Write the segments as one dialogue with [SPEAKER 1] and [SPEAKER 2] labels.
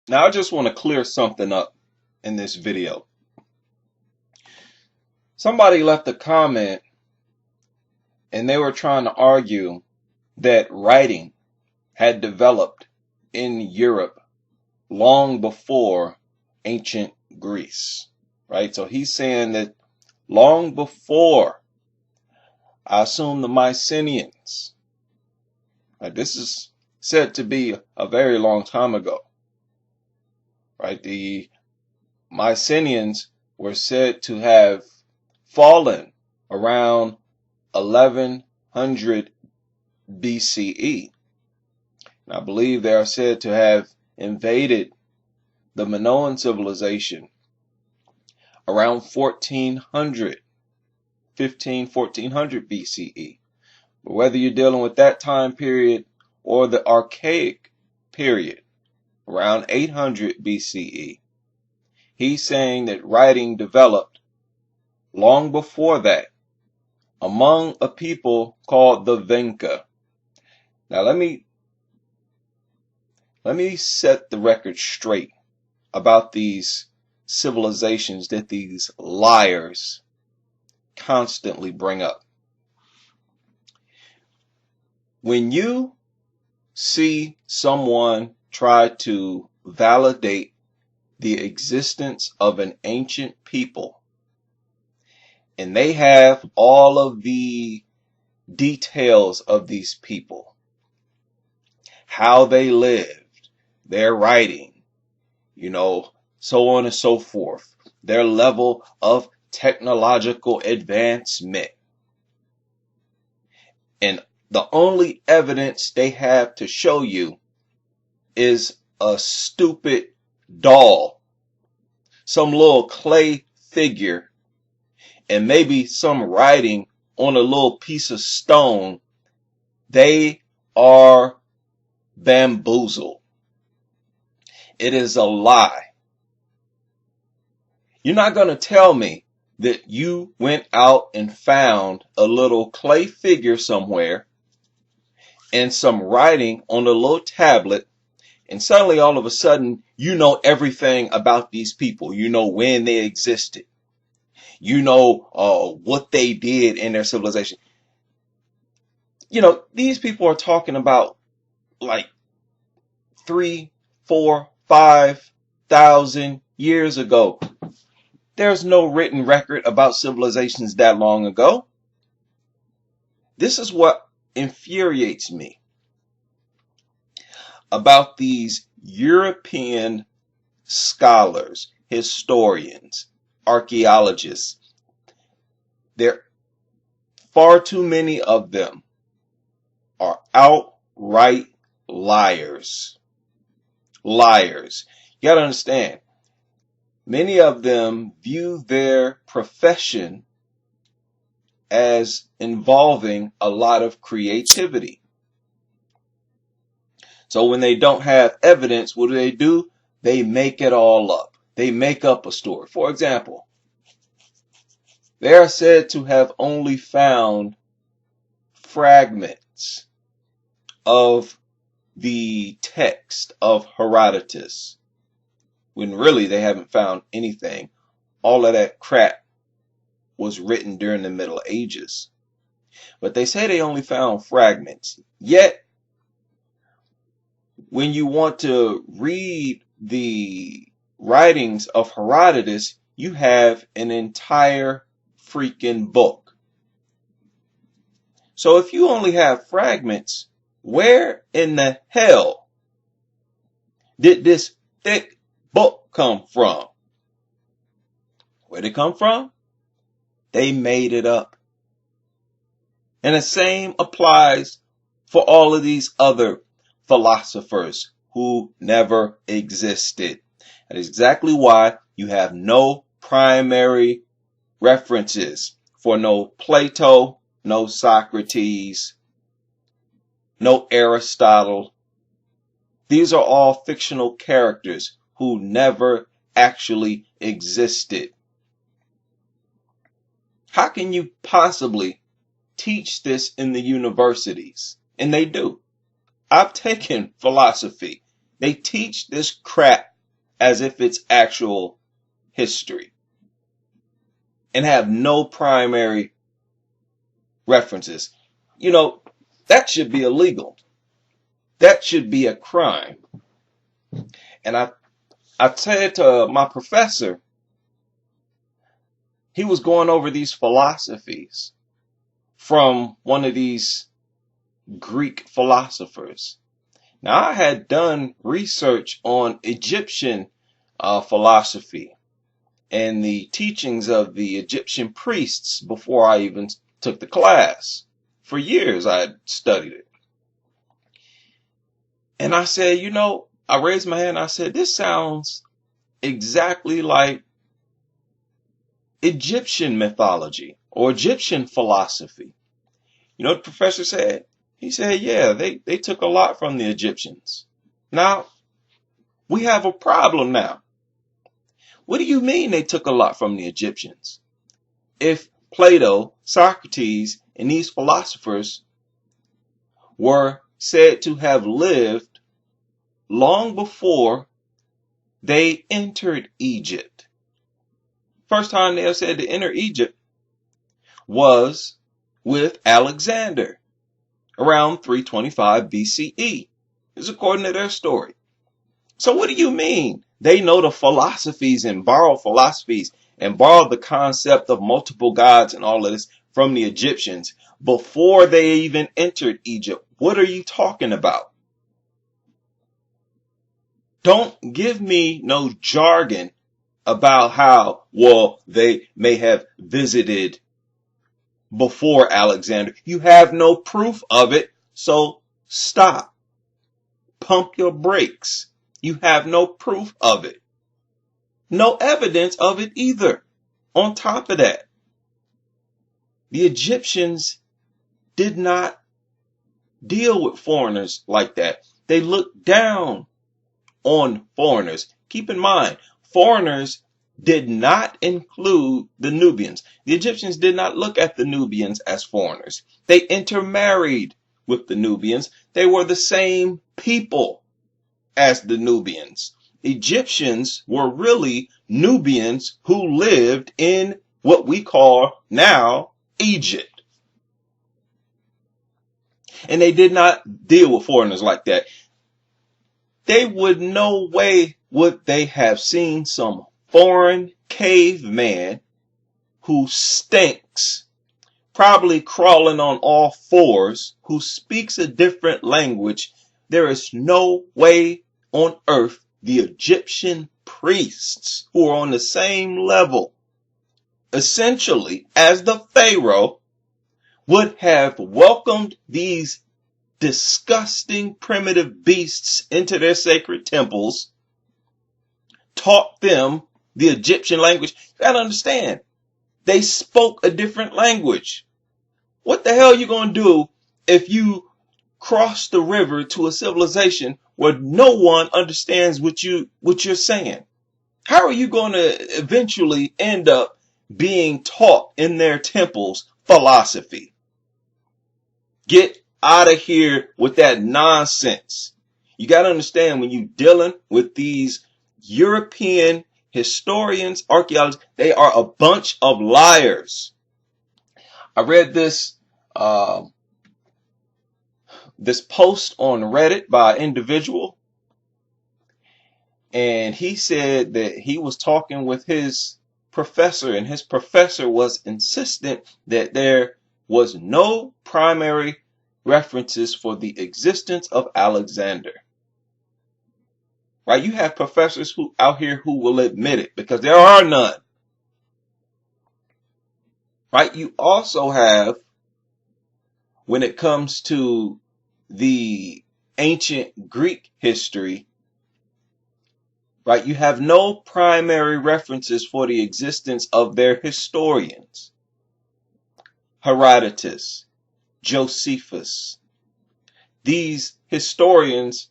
[SPEAKER 1] Now, I just want to clear something up in this video. Somebody left a comment and they were trying to argue that writing had developed in Europe long before ancient Greece, right? So he's saying that long before, I assume, the Mycenaeans, right? This is said to be a very long time ago, right? The Mycenaeans were said to have fallen around 1100 BCE. And I believe they are said to have invaded the Minoan civilization around 1400 BCE. But whether you're dealing with that time period or the archaic period around 800 BCE, he's saying that writing developed long before that among a people called the Venka. Now let me set the record straight about these civilizations that these liars constantly bring up. When you see someone try to validate the existence of an ancient people, and they have all of the details of these people, how they lived, their writing, so on and so forth, their level of technological advancement. And the only evidence they have to show you is a stupid doll, some little clay figure, and maybe some writing on a little piece of stone. They are bamboozled. It is a lie. You're not going to tell me that you went out and found a little clay figure somewhere and some writing on a little tablet, and suddenly all of a sudden you know everything about these people. You know when they existed. You know what they did in their civilization. These people are talking about like 3, 4, 5,000 years ago. There's no written record about civilizations that long ago. This is what infuriates me about these European scholars, historians, archaeologists. There, far too many of them are outright liars. Liars. You gotta understand, many of them view their profession as involving a lot of creativity. So when they don't have evidence, what do? They make it all up. They make up a story. For example, they are said to have only found fragments of the text of Herodotus, when really they haven't found anything. All of that crap was written during the Middle Ages. But they say they only found fragments. Yet, when you want to read the writings of Herodotus, you have an entire freaking book. So if you only have fragments, where in the hell did this thick book come from? Where did it come from? They made it up. And the same applies for all of these other philosophers who never existed. That is exactly why you have no primary references for no Plato, no Socrates, no Aristotle. These are all fictional characters who never actually existed. How can you possibly teach this in the universities? And they do. I've taken philosophy. They teach this crap as if it's actual history and have no primary references. You know, that should be illegal. That should be a crime. And I said to my professor, he was going over these philosophies from one of these Greek philosophers. Now, I had done research on Egyptian philosophy and the teachings of the Egyptian priests before I even took the class. For years, I had studied it. And I said, you know, I raised my hand and I said, this sounds exactly like Egyptian mythology or Egyptian philosophy. You know what the professor said? He said, yeah, they took a lot from the Egyptians. Now, we have a problem now. What do you mean they took a lot from the Egyptians? If Plato, Socrates, and these philosophers were said to have lived long before they entered Egypt. First time they are said to enter Egypt was with Alexander around 325 BCE. Is according to their story. So what do you mean? They know the philosophies and borrow philosophies and borrow the concept of multiple gods and all of this from the Egyptians before they even entered Egypt. What are you talking about? Don't give me no jargon about how, well, they may have visited before Alexander. You have no proof of it, so stop. Pump your brakes. You have no proof of it. No evidence of it either. On top of that, the Egyptians did not deal with foreigners like that. They looked down on foreigners. Keep in mind, foreigners did not include the Nubians. The Egyptians did not look at the Nubians as foreigners. They intermarried with the Nubians. They were the same people as the Nubians. Egyptians were really Nubians who lived in what we call now Egypt. And they did not deal with foreigners like that. They would no way would they have seen some foreign caveman who stinks, probably crawling on all fours, who speaks a different language. There is no way on earth the Egyptian priests, who are on the same level, essentially, as the Pharaoh, would have welcomed these disgusting primitive beasts into their sacred temples, taught them the Egyptian language. You gotta understand, they spoke a different language. What the hell are you gonna do if you cross the river to a civilization where no one understands what you're saying? How are you going to eventually end up being taught in their temples philosophy? Get out of here with that nonsense. You got to understand, when you're dealing with these European historians, archaeologists, they are a bunch of liars. I read this post on Reddit by an individual, and he said that he was talking with his professor, and his professor was insistent that there was no primary references for the existence of Alexander. Right? You have professors who out here who will admit it, because there are none. Right? You also have, when it comes to the ancient Greek history, right, you have no primary references for the existence of their historians. Herodotus, Josephus. These historians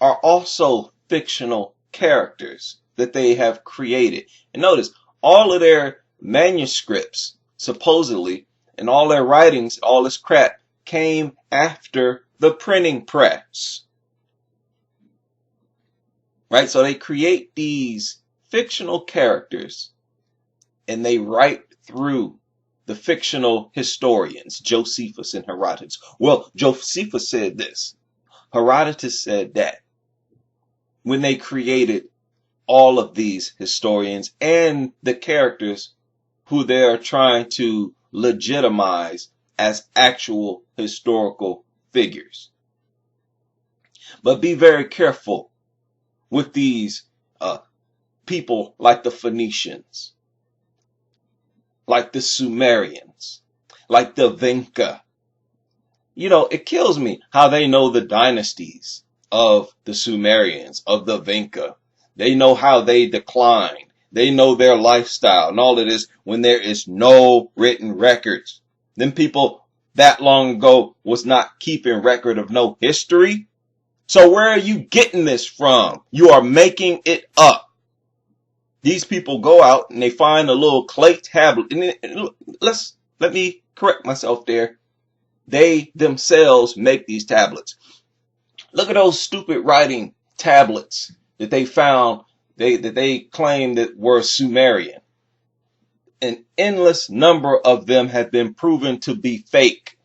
[SPEAKER 1] are also fictional characters that they have created. And notice, all of their manuscripts, supposedly, and all their writings, all this crap, came after the printing press. right? So they create these fictional characters and they write through the fictional historians, Josephus and Herodotus. Well, Josephus said this. Herodotus said that. When they created all of these historians and the characters who they are trying to legitimize as actual historical figures. But be very careful with these people like the Phoenicians, like the Sumerians, like the Vinca. You know, it kills me how they know the dynasties of the Sumerians, of the Vinca. They know how they declined. They know their lifestyle and all of this when there is no written records. Them people that long ago was not keeping record of no history. So where are you getting this from? You are making it up. These people go out and they find a little clay tablet. And let me correct myself there. They themselves make these tablets. Look at those stupid writing tablets that they found, that they claim that were Sumerian. An endless number of them have been proven to be fake.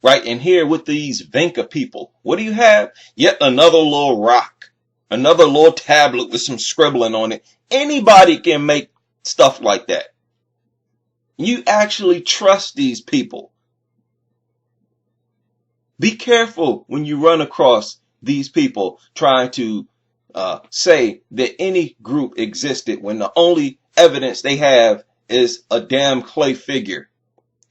[SPEAKER 1] Right? And here with these Vinca people, what do you have? Yet another little rock, another little tablet with some scribbling on it. Anybody can make stuff like that. You actually trust these people. Be careful when you run across these people trying to say that any group existed when the only evidence they have is a damn clay figure.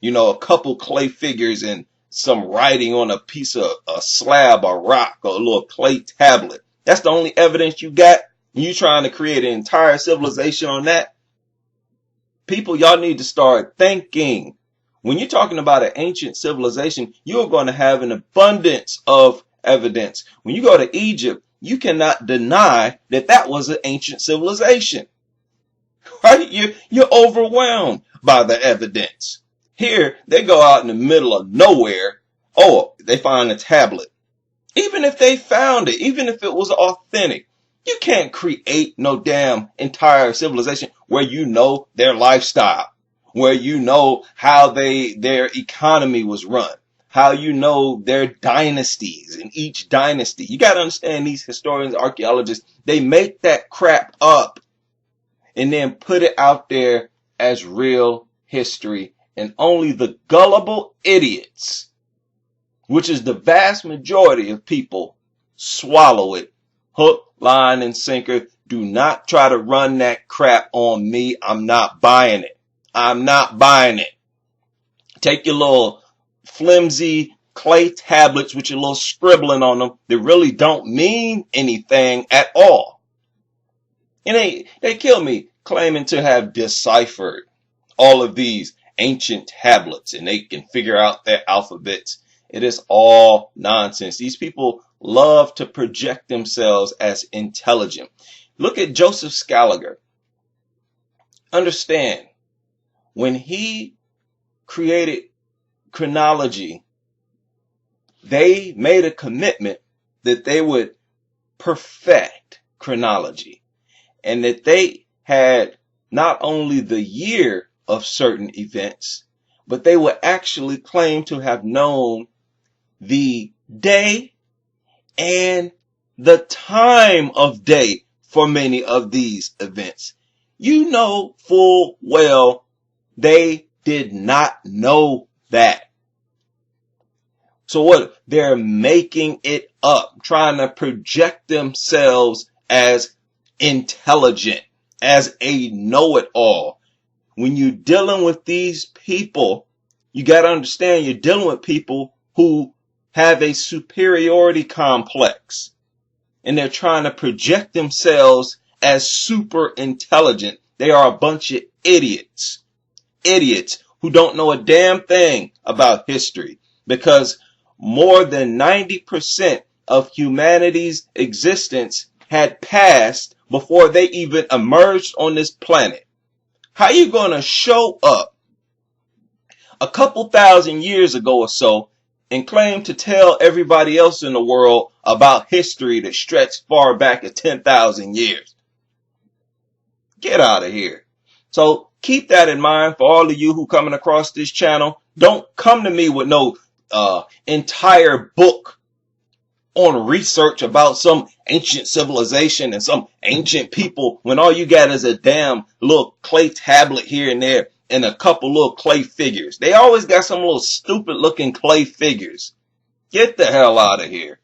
[SPEAKER 1] You know, a couple clay figures and some writing on a piece of a slab or rock or a little clay tablet. That's the only evidence you got. You trying to create an entire civilization on that? People, y'all need to start thinking. When you're talking about an ancient civilization, you're going to have an abundance of evidence. When you go to Egypt, you cannot deny that that was an ancient civilization. Right? You're overwhelmed by the evidence. Here, they go out in the middle of nowhere. Oh, they find a tablet. Even if they found it, even if it was authentic, you can't create no damn entire civilization where you know their lifestyle, where you know how their economy was run, how you know their dynasties in each dynasty. You got to understand these historians, archaeologists, they make that crap up and then put it out there as real history. And only the gullible idiots, which is the vast majority of people, swallow it. Hook, line, and sinker. Do not try to run that crap on me. I'm not buying it. I'm not buying it. Take your little flimsy clay tablets with your little scribbling on them that really don't mean anything at all. And they kill me claiming to have deciphered all of these ancient tablets and they can figure out their alphabets. It is all nonsense. These people love to project themselves as intelligent. Look at Joseph Scaliger. Understand, when he created chronology, they made a commitment that they would perfect chronology and that they had not only the year of certain events, but they would actually claim to have known the day and the time of day for many of these events. You know full well they did not know that. So what? They're making it up, trying to project themselves as intelligent, as a know-it-all. When you're dealing with these people, you got to understand you're dealing with people who have a superiority complex. And they're trying to project themselves as super intelligent. They are a bunch of idiots. Idiots who don't know a damn thing about history. Because more than 90% of humanity's existence had passed before they even emerged on this planet. How you going to show up a couple thousand years ago or so and claim to tell everybody else in the world about history that stretched far back as 10,000 years. Get out of here. So keep that in mind for all of you who coming across this channel. Don't come to me with no entire book on research about some ancient civilization and some ancient people when all you got is a damn little clay tablet here and there and a couple little clay figures. They always got some little stupid looking clay figures. Get the hell out of here.